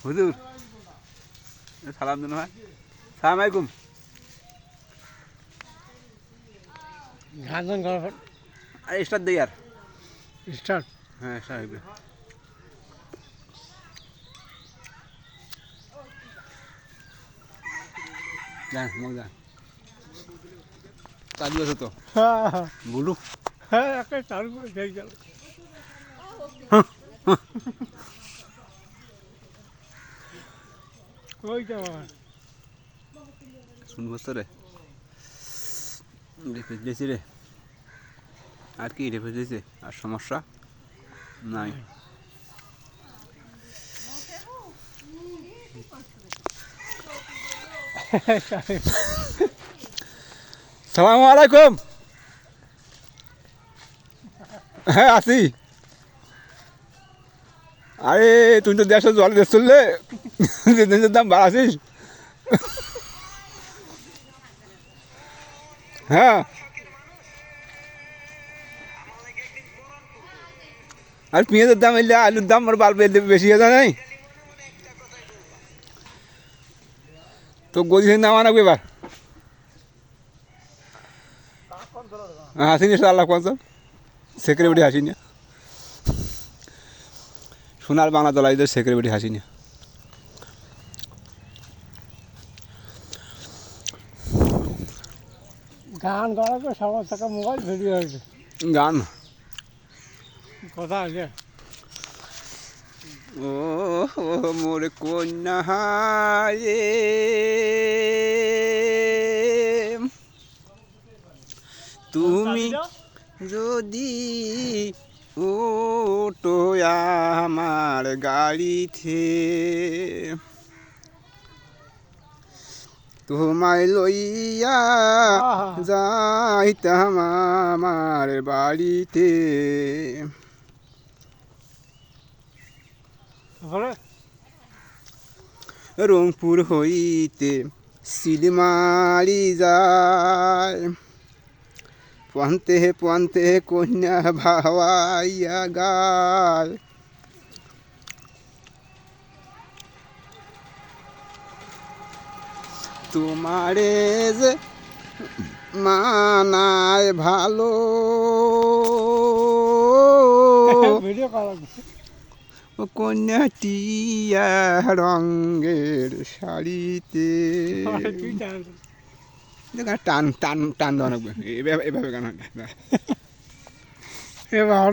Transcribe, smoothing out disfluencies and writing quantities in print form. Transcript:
হুজুর সালাম দিন ভাই, সালাম আলাইকুম। গান গান আরে স্টার্ট দেই আর স্টার্ট। হ্যাঁ স্টার্ট হবে। যান মগ যান, কাজু আছে তো বুলু। হ্যাঁ একটা চালু করে দিয়ে গেল। ওই তো শুনবো তো রে, রেফেজ দিয়েছি রে, আর কি রেফেজ দিয়েছে, আর সমস্যা নাই। সালামু আলাইকুম। হ্যাঁ আছি। আরে তুই তো দেড়শো জল দেশ চললে, জিনিসের দাম বাড়াছিস। হ্যাঁ আর পেঁয়াজের দাম এলে আলুর দাম আর বাল্ব এলে বেশি হয়ে যায় নাই তো গদির নামা রাখবে এবার। হাসিনি আল্লাহ পঞ্চাশ সেক্রেটারি হাসিনি, সোনার বাংলা দলাইদের সেক্রেটারি হাসিনি। গান গাওয়া তো সবার টাকা মোবাইল ভিডিও হয়েছে গান কথা আছে। ও মোর কন্যা রে, তুমি যদি ওটো আমার গাড়িতে, তোমায় লইয়া যাইতাম আমার বাড়িতে। রংপুর হইতে শিলমারি যায়, পন্তে পন্তে কন্যা ভাওয়াইয়া গায়। তোমারে যে মানায় ভালো, ভিডিও করা ও কন্যাটিয়া রঙের শাড়িতে। তুই জান টান টান টান দেওয়া লাগবে, এভাবে গান হয় না। এবার